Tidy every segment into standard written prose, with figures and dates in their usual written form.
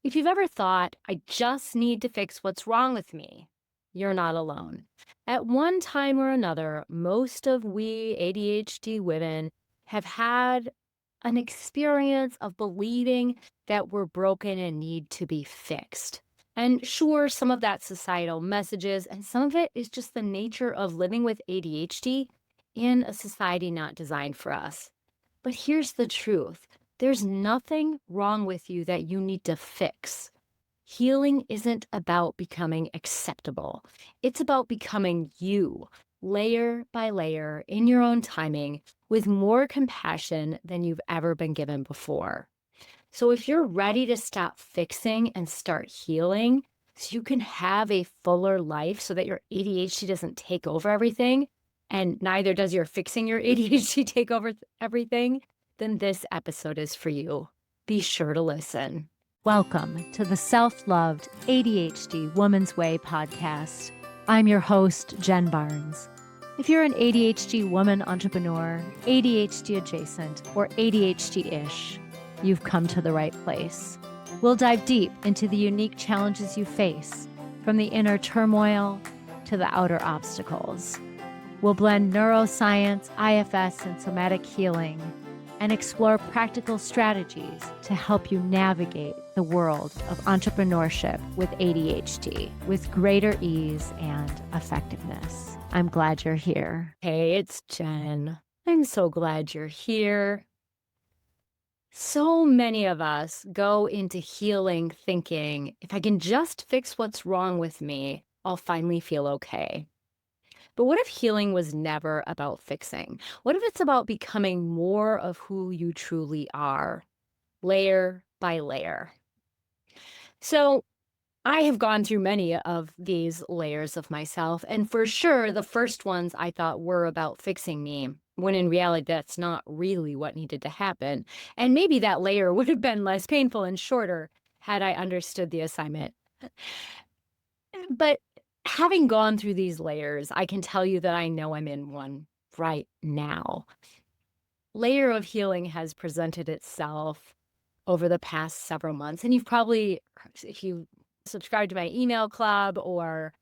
If you've ever thought, I just need to fix what's wrong with me, you're not alone. At one time or another, most of we ADHD women have had an experience of believing that we're broken and need to be fixed. And sure, some of that societal messages, and some of it is just the nature of living with ADHD in a society not designed for us. But here's the truth, there's nothing wrong with you that you need to fix. Healing isn't about becoming acceptable, it's about becoming you, layer by layer, in your own timing, with more compassion than you've ever been given before. So if you're ready to stop fixing and start healing, so you can have a fuller life so that your ADHD doesn't take over everything, and neither does your fixing your ADHD take over everything, then this episode is for you. Be sure to listen. Welcome to the Self-Loved ADHD Woman's Way podcast. I'm your host, Jen Barnes. If you're an ADHD woman entrepreneur, ADHD adjacent, or ADHD-ish, you've come to the right place. We'll dive deep into the unique challenges you face, from the inner turmoil to the outer obstacles. We'll blend neuroscience, IFS, and somatic healing, and explore practical strategies to help you navigate the world of entrepreneurship with ADHD with greater ease and effectiveness. I'm glad you're here. Hey, it's Jen. I'm so glad you're here. So many of us go into healing thinking, if I can just fix what's wrong with me, I'll finally feel okay. But what if healing was never about fixing? What if it's about becoming more of who you truly are, layer by layer? So I have gone through many of these layers of myself, and for sure, the first ones I thought were about fixing me, when in reality, that's not really what needed to happen. And maybe that layer would have been less painful and shorter had I understood the assignment. But having gone through these layers, I can tell you that I know I'm in one right now. Layer of healing has presented itself over the past several months. And you've probably, if you subscribe to my email club or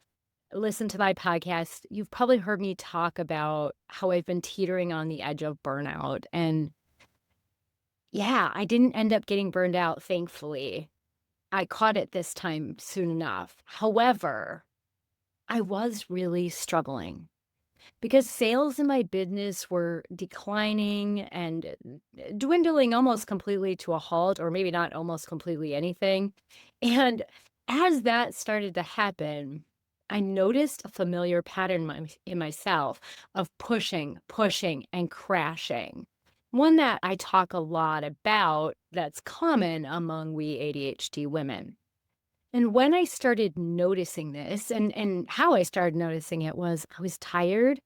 listen to my podcast, you've probably heard me talk about how I've been teetering on the edge of burnout. And yeah, I didn't end up getting burned out, thankfully. I caught it this time soon enough. However, I was really struggling because sales in my business were declining and dwindling almost completely to a halt, or maybe not almost completely anything. And as that started to happen, I noticed a familiar pattern in myself of pushing, and crashing. One that I talk a lot about that's common among we ADHD women. And when I started noticing this, and how I started noticing it was I was tired.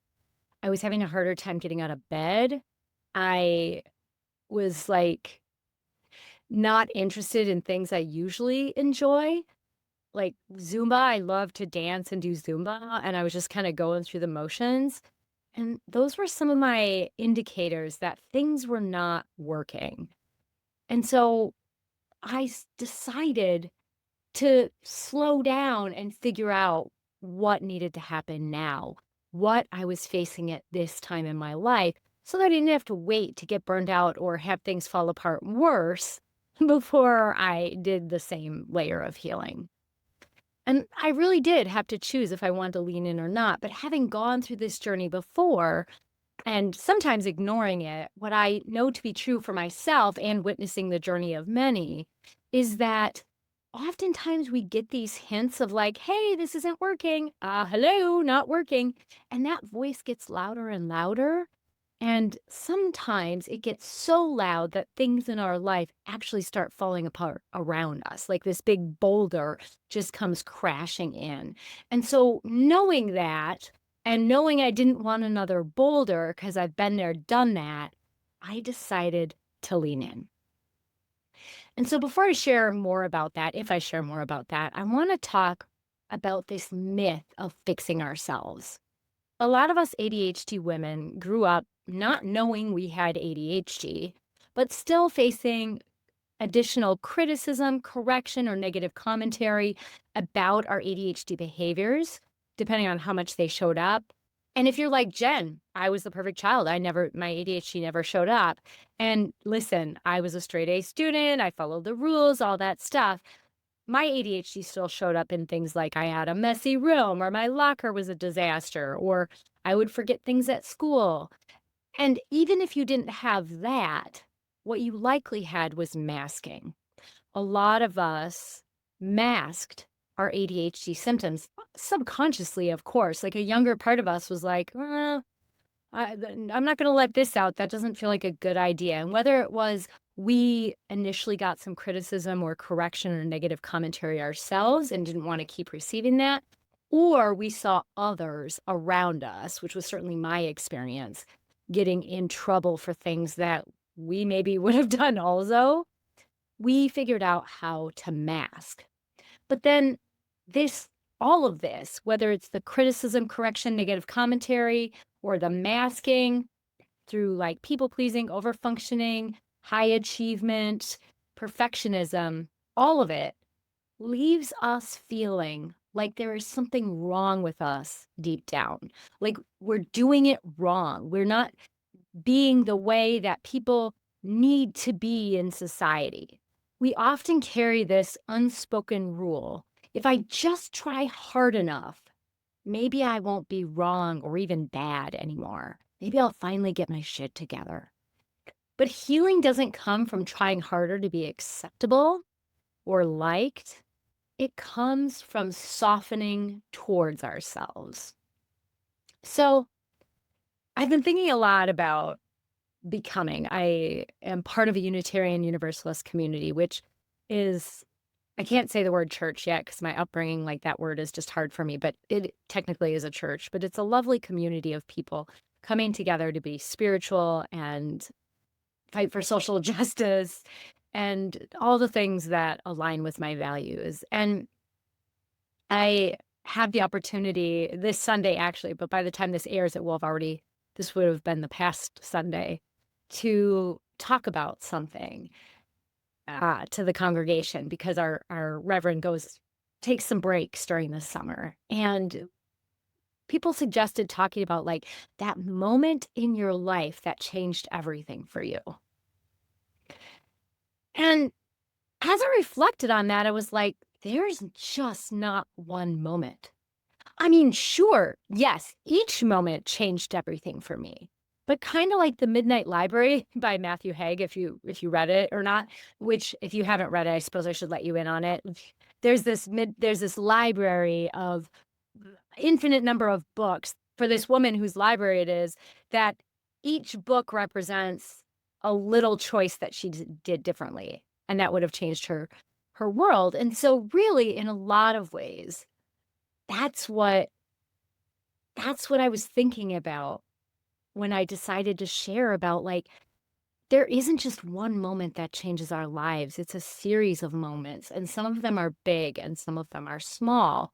I was having a harder time getting out of bed. I was like not interested in things I usually enjoy, like Zumba. I love to dance and do Zumba, and I was just kind of going through the motions. And those were some of my indicators that things were not working. And so decided to slow down and figure out what needed to happen now, what I was facing at this time in my life, so that I didn't have to wait to get burned out or have things fall apart worse before I did the same layer of healing. And I really did have to choose if I wanted to lean in or not. But having gone through this journey before and sometimes ignoring it, what I know to be true for myself and witnessing the journey of many is that oftentimes we get these hints of like, hey, this isn't working. Hello, not working. And that voice gets louder and louder. And sometimes it gets so loud that things in our life actually start falling apart around us. Like this big boulder just comes crashing in. And so knowing that and knowing I didn't want another boulder because I've been there, done that, I decided to lean in. And so before I share more about that, if I share more about that, I want to talk about this myth of fixing ourselves. A lot of us ADHD women grew up not knowing we had ADHD, but still facing additional criticism, correction, or negative commentary about our ADHD behaviors, depending on how much they showed up. And if you're like Jen, I was the perfect child. My ADHD never showed up. And listen, I was a straight A student. I followed the rules, all that stuff. My ADHD still showed up in things like I had a messy room or my locker was a disaster or I would forget things at school. And even if you didn't have that, what you likely had was masking. A lot of us masked our ADHD symptoms subconsciously, of course. Like a younger part of us was like, I'm not going to let this out. That doesn't feel like a good idea. And whether it was we initially got some criticism or correction or negative commentary ourselves and didn't want to keep receiving that, or we saw others around us, which was certainly my experience, getting in trouble for things that we maybe would have done also, we figured out how to mask. But then this all of this, whether it's the criticism, correction, negative commentary, or the masking through like people pleasing, over functioning, high achievement, perfectionism, all of it leaves us feeling like there is something wrong with us deep down. Like we're doing it wrong. We're not being the way that people need to be in society. We often carry this unspoken rule. If I just try hard enough, maybe I won't be wrong or even bad anymore. Maybe I'll finally get my shit together. But healing doesn't come from trying harder to be acceptable or liked. It comes from softening towards ourselves. So I've been thinking a lot about becoming. I am part of a Unitarian Universalist community, which is, I can't say the word church yet because my upbringing, like that word is just hard for me, but it technically is a church, but it's a lovely community of people coming together to be spiritual and fight for social justice and all the things that align with my values. And I have the opportunity this Sunday, actually, but by the time this airs, this would have been the past Sunday, to talk about something to the congregation because our reverend takes some breaks during the summer. And people suggested talking about like that moment in your life that changed everything for you. And as I reflected on that, I was like, there's just not one moment. I mean, sure, yes, each moment changed everything for me. But kind of like The Midnight Library by Matthew Haig, if you read it or not, which if you haven't read it, I suppose I should let you in on it. There's this library of infinite number of books for this woman whose library it is, that each book represents a little choice that she did differently, and that would have changed her world. And so really in a lot of ways, that's what I was thinking about when I decided to share about, like, there isn't just one moment that changes our lives. It's a series of moments, and some of them are big and some of them are small.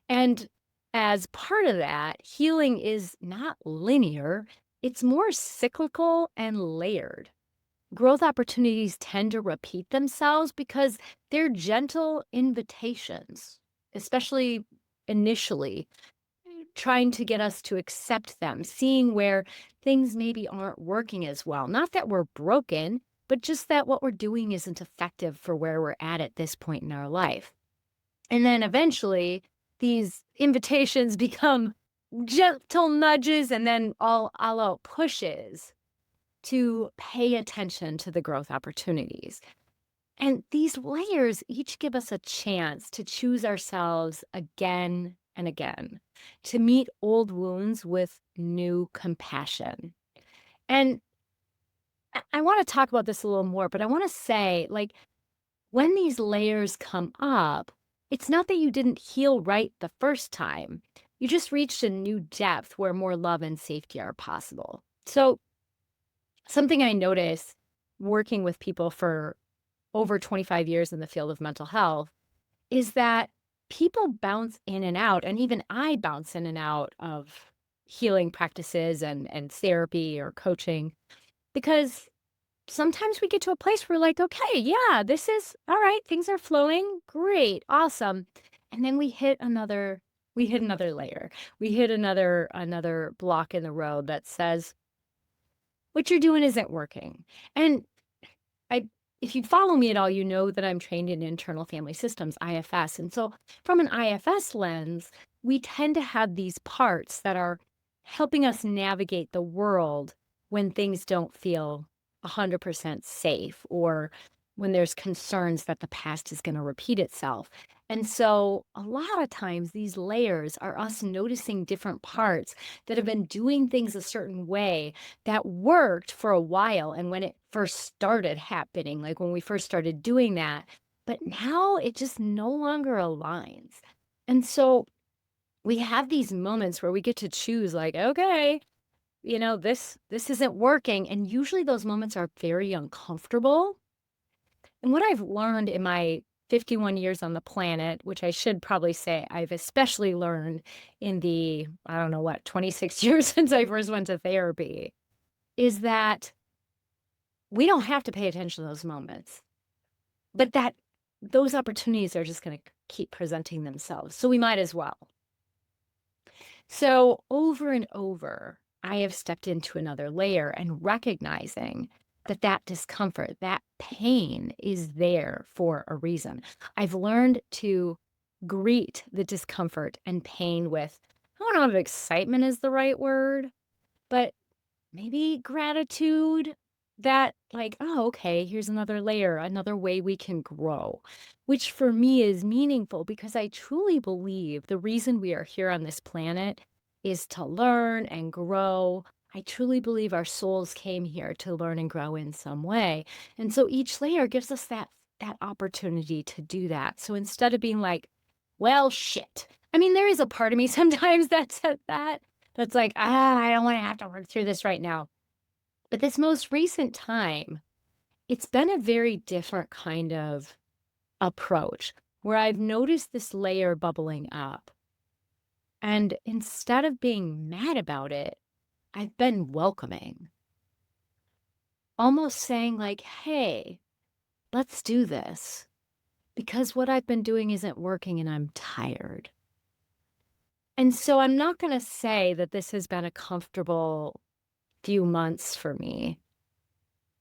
And as part of that, healing is not linear, it's more cyclical and layered. Growth opportunities tend to repeat themselves because they're gentle invitations, especially initially trying to get us to accept them, seeing where things maybe aren't working as well. Not that we're broken, but just that what we're doing isn't effective for where we're at this point in our life. And then eventually, these invitations become gentle nudges and then all out pushes to pay attention to the growth opportunities. And these layers each give us a chance to choose ourselves again and again, to meet old wounds with new compassion. And I want to talk about this a little more, but I want to say, like, when these layers come up, it's not that you didn't heal right the first time. You just reached a new depth where more love and safety are possible. So, something I notice working with people for over 25 years in the field of mental health is that people bounce in and out, and even I bounce in and out of healing practices and therapy or coaching because sometimes we get to a place where we're like, okay, yeah, this is all right. Things are flowing. Great. Awesome. And then we hit another layer. We hit another block in the road that says, what you're doing isn't working. And I if you follow me at all, you know that I'm trained in internal family systems, IFS. And so from an IFS lens, we tend to have these parts that are helping us navigate the world when things don't feel 100% safe or when there's concerns that the past is going to repeat itself. And so a lot of times these layers are us noticing different parts that have been doing things a certain way that worked for a while and when it first started happening, like when we first started doing that, but now it just no longer aligns. And so we have these moments where we get to choose like, okay, this isn't working, and usually those moments are very uncomfortable. And what I've learned in my 51 years on the planet, which I should probably say I've especially learned in the, I don't know what, 26 years since I first went to therapy, is that we don't have to pay attention to those moments, but that those opportunities are just going to keep presenting themselves. So we might as well. So over and over, I have stepped into another layer and recognizing that that discomfort, that pain is there for a reason. I've learned to greet the discomfort and pain with, I don't know if excitement is the right word, but maybe gratitude that, like, oh, okay, here's another layer, another way we can grow, which for me is meaningful because I truly believe the reason we are here on this planet is to learn and grow. I truly believe our souls came here to learn and grow in some way. And so each layer gives us that opportunity to do that. So instead of being like, well, shit. I mean, there is a part of me sometimes that said that, that's like, I don't want to have to work through this right now. But this most recent time, it's been a very different kind of approach where I've noticed this layer bubbling up. And instead of being mad about it, I've been welcoming, almost saying, like, hey, let's do this because what I've been doing isn't working and I'm tired. And so I'm not going to say that this has been a comfortable few months for me.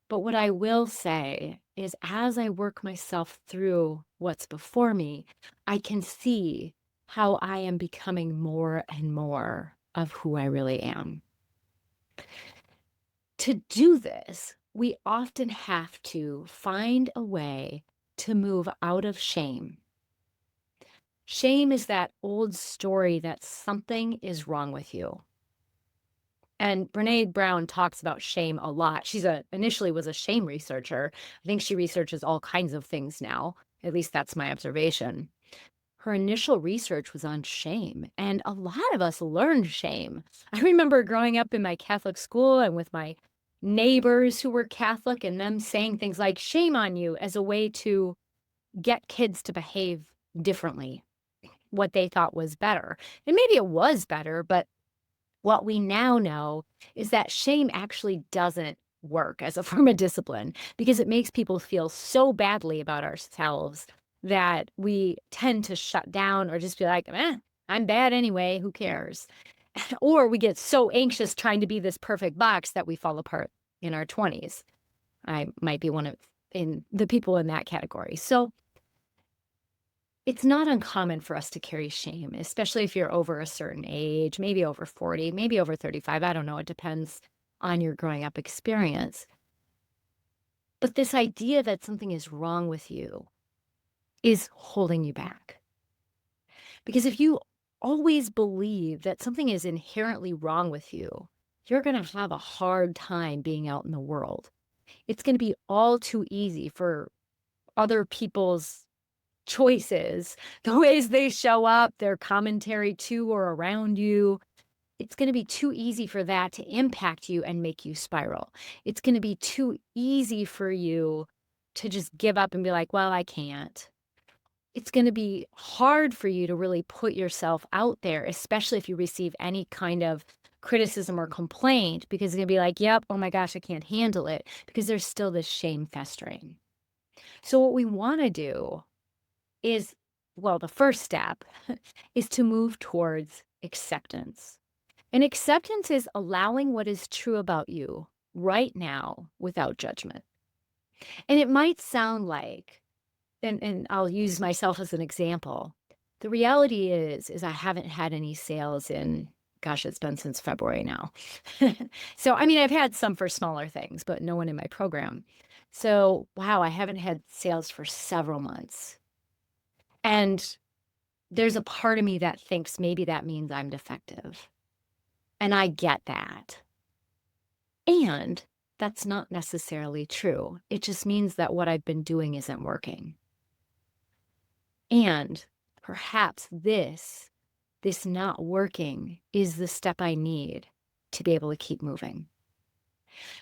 But what I will say is, as I work myself through what's before me, I can see how I am becoming more and more of who I really am. To do this, we often have to find a way to move out of shame. Shame is that old story that something is wrong with you. And Brené Brown talks about shame a lot. Initially was a shame researcher. I think she researches all kinds of things now. At least that's my observation. Her initial research was on shame, and a lot of us learned shame. I remember growing up in my Catholic school and with my neighbors who were Catholic and them saying things like shame on you as a way to get kids to behave differently, what they thought was better. And maybe it was better, but what we now know is that shame actually doesn't work as a form of discipline because it makes people feel so badly about ourselves that we tend to shut down or just be like, I'm bad anyway, who cares? Or we get so anxious trying to be this perfect box that we fall apart in our 20s. I might be one of in the people in that category. So it's not uncommon for us to carry shame, especially if you're over a certain age, maybe over 40, maybe over 35. I don't know. It depends on your growing up experience. But this idea that something is wrong with you is holding you back. Because if you always believe that something is inherently wrong with you, you're going to have a hard time being out in the world. It's going to be all too easy for other people's choices, the ways they show up, their commentary to or around you. It's going to be too easy for that to impact you and make you spiral. It's going to be too easy for you to just give up and be like, well, I can't. It's going to be hard for you to really put yourself out there, especially if you receive any kind of criticism or complaint because it's going to be like, yep, oh my gosh, I can't handle it because there's still this shame festering. So, what we want to do is, well, the first step is to move towards acceptance. And acceptance is allowing what is true about you right now without judgment. And it might sound like, and I'll use myself as an example. The reality is I haven't had any sales in, gosh, it's been since February now. So, I mean, I've had some for smaller things, but no one in my program. So, wow, I haven't had sales for several months. And there's a part of me that thinks maybe that means I'm defective. And I get that. And that's not necessarily true. It just means that what I've been doing isn't working. And perhaps this not working is the step I need to be able to keep moving.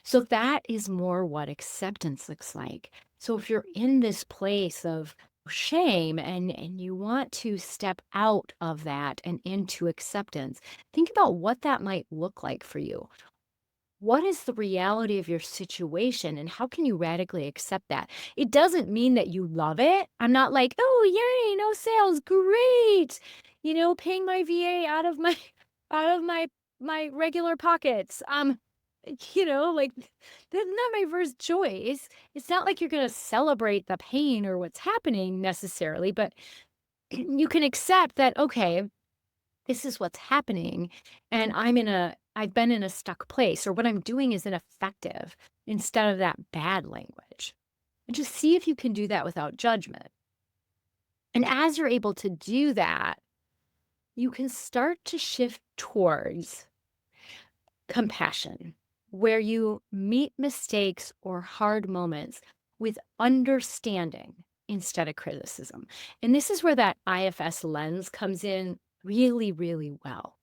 So that is more what acceptance looks like. So if you're in this place of shame and you want to step out of that and into acceptance, think about what that might look like for you. What is the reality of your situation and how can you radically accept that? It doesn't mean that you love it. I'm not like, "Oh, yay, no sales, great." Paying my VA out of my out of my regular pockets. Like that's not my first choice. It's not like you're going to celebrate the pain or what's happening necessarily, but you can accept that okay, this is what's happening and I've been in a stuck place or what I'm doing is ineffective instead of that bad language. And just see if you can do that without judgment. And as you're able to do that, you can start to shift towards compassion, where you meet mistakes or hard moments with understanding instead of criticism. And this is where that IFS lens comes in really, really well.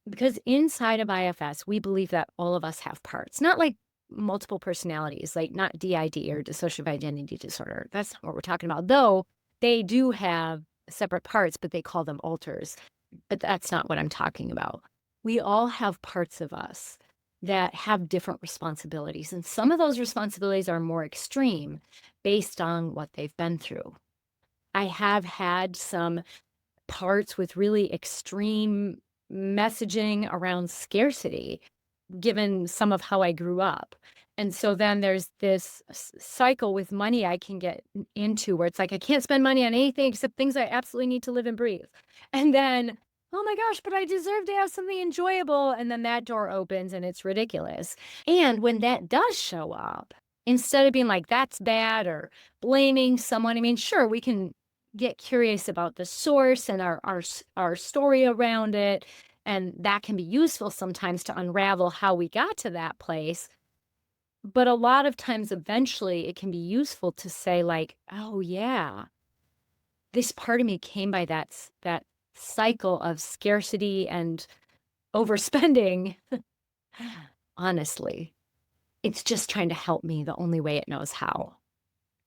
Because inside of IFS, we believe that all of us have parts, not like multiple personalities, like not DID or dissociative identity disorder. That's not what we're talking about. Though they do have separate parts, but they call them alters. But that's not what I'm talking about. We all have parts of us that have different responsibilities. And some of those responsibilities are more extreme based on what they've been through. I have had some parts with really extreme messaging around scarcity, given some of how I grew up. And so then there's this cycle with money I can get into where it's like, I can't spend money on anything except things I absolutely need to live and breathe. And then, oh my gosh, but I deserve to have something enjoyable. And then that door opens and it's ridiculous. And when that does show up, instead of being like, that's bad or blaming someone, I mean, sure, we can get curious about the source and our story around it, and that can be useful sometimes to unravel how we got to that place. But a lot of times, eventually, it can be useful to say, like, oh, yeah, this part of me came by that cycle of scarcity and overspending. Honestly, it's just trying to help me the only way it knows how.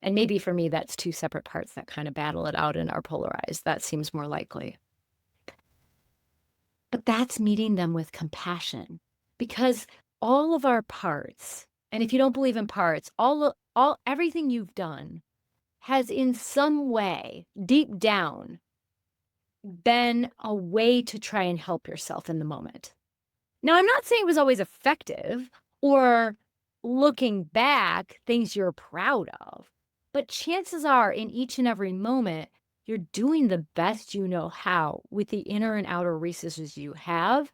And maybe for me, that's two separate parts that kind of battle it out and are polarized. That seems more likely. But that's meeting them with compassion because all of our parts, and if you don't believe in parts, everything you've done has in some way, deep down, been a way to try and help yourself in the moment. Now, I'm not saying it was always effective or looking back, things you're proud of, but chances are in each and every moment, you're doing the best you know how with the inner and outer resources you have,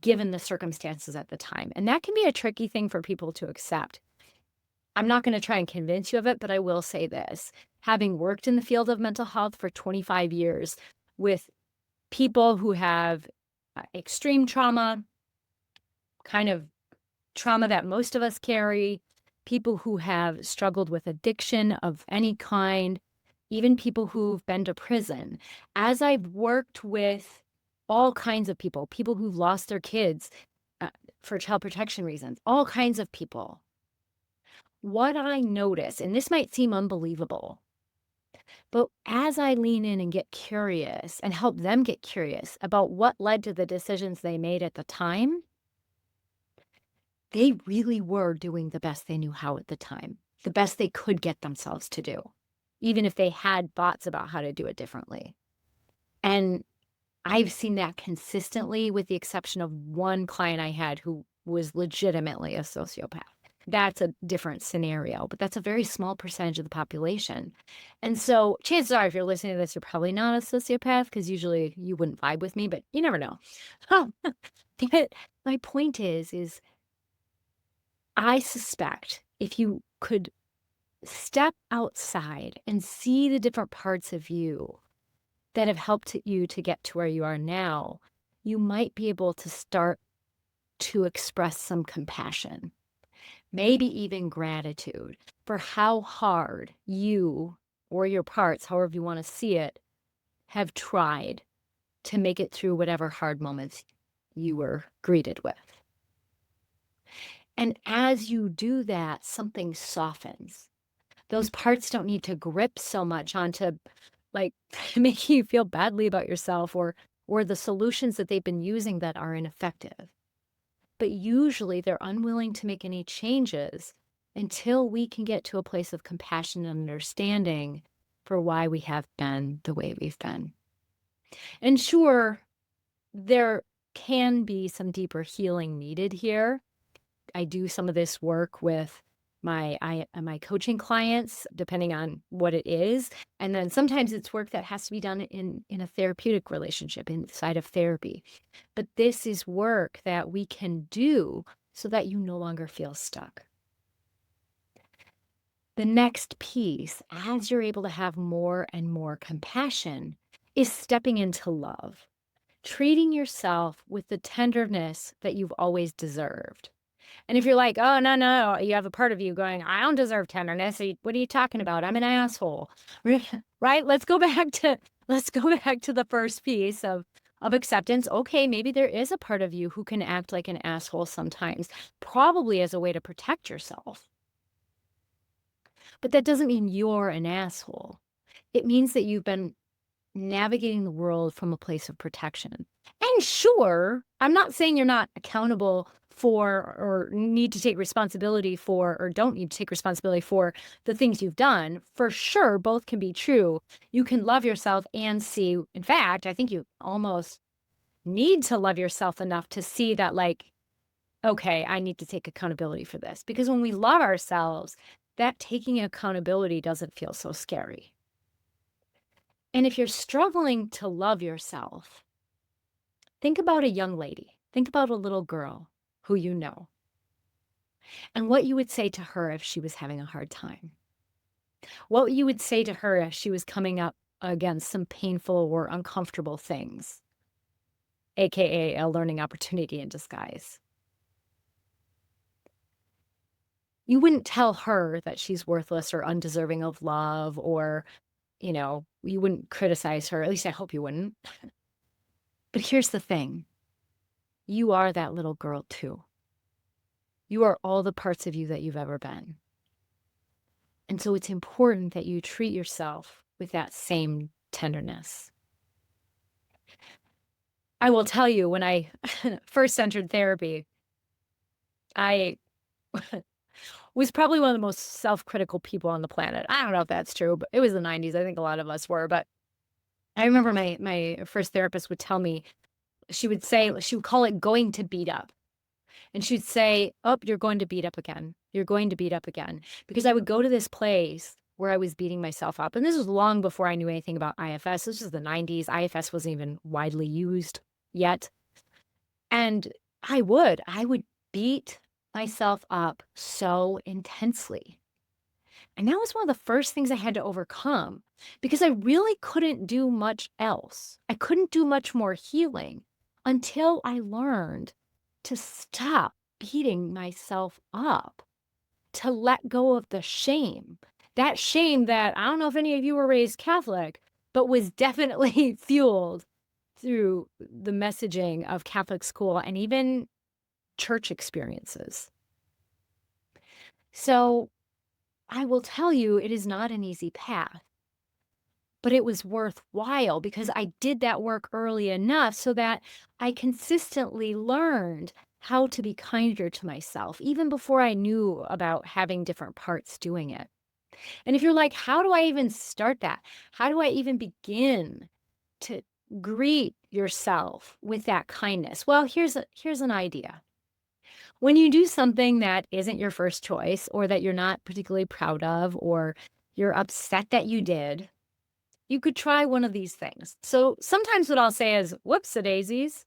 given the circumstances at the time. And that can be a tricky thing for people to accept. I'm not going to try and convince you of it, but I will say this. Having worked in the field of mental health for 25 years with people who have extreme trauma, kind of trauma that most of us carry, people who have struggled with addiction of any kind, even people who've been to prison. As I've worked with all kinds of people, people who've lost their kids for child protection reasons, all kinds of people, what I notice, and this might seem unbelievable, But as I lean in and get curious and help them get curious about what led to the decisions they made at the time, they really were doing the best they knew how at the time, the best they could get themselves to do, even if they had thoughts about how to do it differently. And I've seen that consistently with the exception of one client I had who was legitimately a sociopath. That's a different scenario, but that's a very small percentage of the population. And so chances are, if you're listening to this, you're probably not a sociopath because usually you wouldn't vibe with me, but you never know. But my point is I suspect if you could step outside and see the different parts of you that have helped you to get to where you are now, you might be able to start to express some compassion, maybe even gratitude for how hard you or your parts, however you want to see it, have tried to make it through whatever hard moments you were greeted with. And as you do that, something softens. Those parts don't need to grip so much onto, like, making you feel badly about yourself or the solutions that they've been using that are ineffective. But usually they're unwilling to make any changes until we can get to a place of compassion and understanding for why we have been the way we've been. And sure, there can be some deeper healing needed here. I do some of this work with my coaching clients, depending on what it is, and then sometimes it's work that has to be done in a therapeutic relationship inside of therapy. But this is work that we can do so that you no longer feel stuck. The next piece, as you're able to have more and more compassion, is stepping into love, treating yourself with the tenderness that you've always deserved. And if you're like, "Oh, no, no," you have a part of you going, "I don't deserve tenderness. What are you talking about? I'm an asshole." Right? Let's go back to the first piece of acceptance. Okay, maybe there is a part of you who can act like an asshole sometimes, probably as a way to protect yourself. But that doesn't mean you're an asshole. It means that you've been navigating the world from a place of protection. And sure, I'm not saying you're not accountable for or need to take responsibility for or don't need to take responsibility for the things you've done. For sure, both can be true. You can love yourself and see, in fact, I think you almost need to love yourself enough to see that, like, okay, I need to take accountability for this. Because when we love ourselves, that taking accountability doesn't feel so scary. And if you're struggling to love yourself, think about a young lady. Think about a little girl who you know and what you would say to her if she was having a hard time. What you would say to her if she was coming up against some painful or uncomfortable things, AKA a learning opportunity in disguise. You wouldn't tell her that she's worthless or undeserving of love or, you wouldn't criticize her. At least I hope you wouldn't. But here's the thing. You are that little girl too. You are all the parts of you that you've ever been. And so it's important that you treat yourself with that same tenderness. I will tell you, when I first entered therapy, I was probably one of the most self-critical people on the planet. I don't know if that's true, but it was the 90s. I think a lot of us were. But I remember my first therapist would tell me, she would call it going to beat up. And she'd say, "Oh, you're going to beat up again. You're going to beat up again." Because I would go to this place where I was beating myself up. And this was long before I knew anything about IFS. This was the 90s. IFS wasn't even widely used yet. And I would beat myself up so intensely. And that was one of the first things I had to overcome because I really couldn't do much else. I couldn't do much more healing until I learned to stop beating myself up, to let go of the shame. That shame that I don't know if any of you were raised Catholic, but was definitely fueled through the messaging of Catholic school and even church experiences. So I will tell you, it is not an easy path. but it was worthwhile because I did that work early enough so that I consistently learned how to be kinder to myself, even before I knew about having different parts doing it. And if you're like, how do I even start that? How do I even begin to greet yourself with that kindness? Well, here's an idea. When you do something that isn't your first choice or that you're not particularly proud of or you're upset that you did, you could try one of these things. So sometimes what I'll say is, whoops a daisies.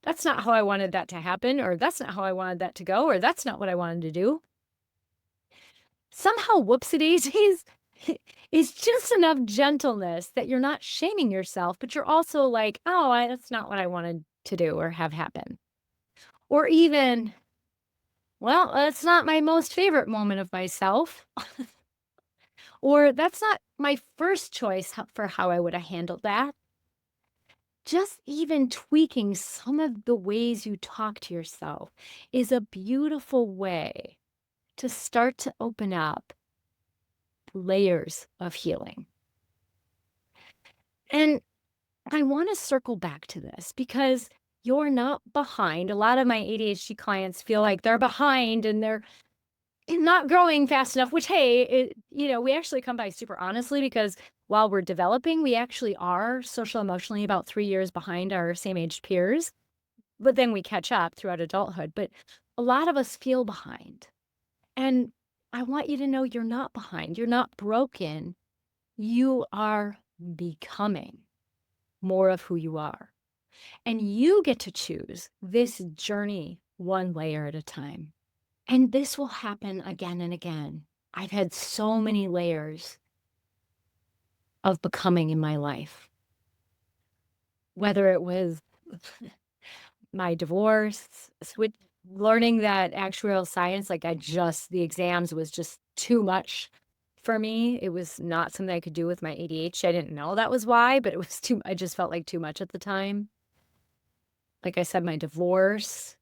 That's not how I wanted that to happen, or that's not how I wanted that to go, or that's not what I wanted to do. Somehow, whoopsie daisies is just enough gentleness that you're not shaming yourself, but you're also like, oh, that's not what I wanted to do or have happen. Or even, well, that's not my most favorite moment of myself. Or that's not my first choice for how I would have handled that. Just even tweaking some of the ways you talk to yourself is a beautiful way to start to open up layers of healing. And I want to circle back to this because you're not behind. A lot of my ADHD clients feel like they're behind and they're not growing fast enough, which, hey, we actually come by super honestly because while we're developing, we actually are social emotionally about 3 years behind our same aged peers. But then we catch up throughout adulthood. But a lot of us feel behind. And I want you to know you're not behind. You're not broken. You are becoming more of who you are. And you get to choose this journey one layer at a time. And this will happen again and again. I've had so many layers of becoming in my life, whether it was my divorce, learning that actuarial science, like the exams was just too much for me. It was not something I could do with my ADHD. I didn't know that was why, but it was I just felt like too much at the time. Like I said, my divorce,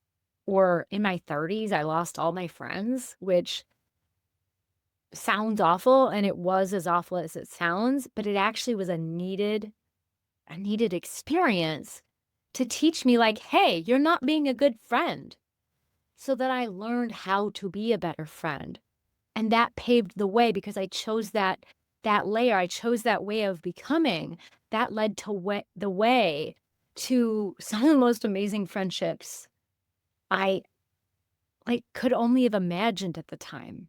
or in my 30s, I lost all my friends, which sounds awful, and it was as awful as it sounds, but it actually was a needed experience to teach me like, "Hey, you're not being a good friend." So that I learned how to be a better friend. And that paved the way because I chose that layer. I chose that way of becoming. That led to the way to some of the most amazing friendships I could only have imagined at the time.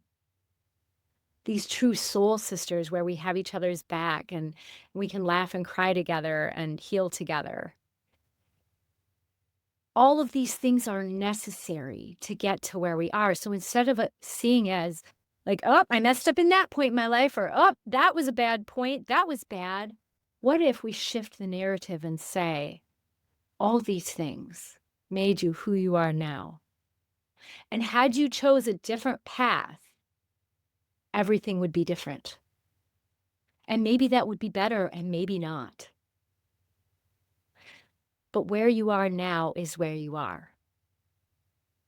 These true soul sisters where we have each other's back and we can laugh and cry together and heal together. All of these things are necessary to get to where we are. So instead of seeing as like, oh, I messed up in that point in my life, or oh, that was a bad point, that was bad. What if we shift the narrative and say, all these things made you who you are now? And had you chose a different path, everything would be different. And maybe that would be better and maybe not. But where you are now is where you are.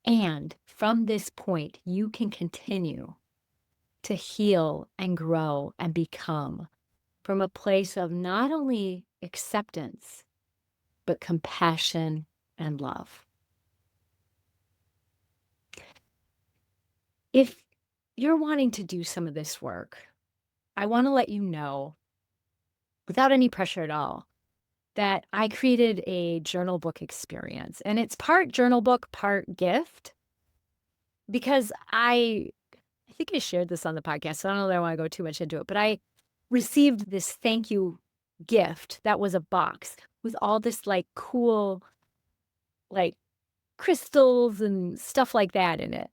And from this point, you can continue to heal and grow and become from a place of not only acceptance, but compassion and love. If you're wanting to do some of this work, I want to let you know, without any pressure at all, that I created a journal book experience. And it's part journal book, part gift, because I think I shared this on the podcast, so I don't know that I want to go too much into it, but I received this thank you gift that was a box with all this cool, like crystals and stuff like that in it.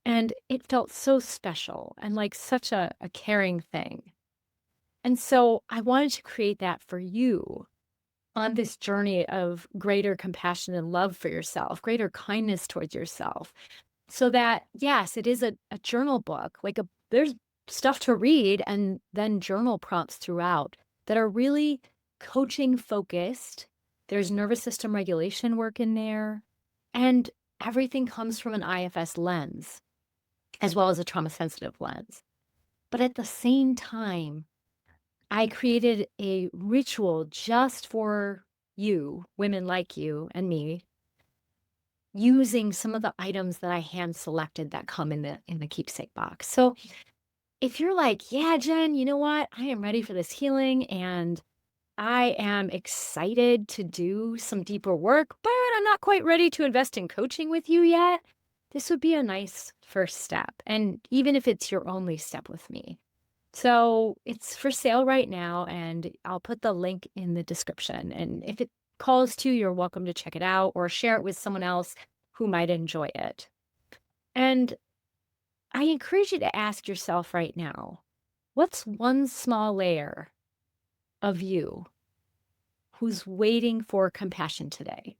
And it felt so special and like such a caring thing. And so I wanted to create that for you on this journey of greater compassion and love for yourself, greater kindness towards yourself. So that, yes, it is a journal book, there's stuff to read and then journal prompts throughout that are really coaching focused. There's nervous system regulation work in there, and everything comes from an IFS lens as well as a trauma sensitive lens. But at the same time, I created a ritual just for you, women like you and me, using some of the items that I hand selected that come in the keepsake box. So if you're like, yeah, Jen, you know what? I am ready for this healing and I am excited to do some deeper work, but I'm not quite ready to invest in coaching with you yet. This would be a nice first step. And even if it's your only step with me. So it's for sale right now, and I'll put the link in the description. And if it calls to, you're welcome to check it out or share it with someone else who might enjoy it. And I encourage you to ask yourself right now, what's one small layer of you who's waiting for compassion today?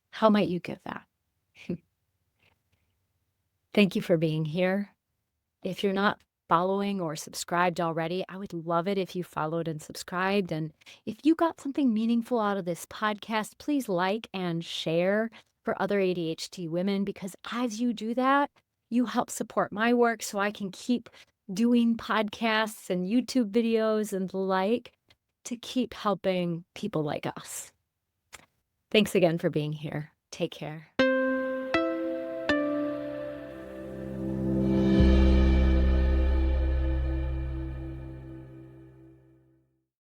How might you give that? Thank you for being here. If you're not following or subscribed already, I would love it if you followed and subscribed. And if you got something meaningful out of this podcast, please like and share for other ADHD women, because as you do that, you help support my work so I can keep doing podcasts and YouTube videos and the like to keep helping people like us. Thanks again for being here. Take care.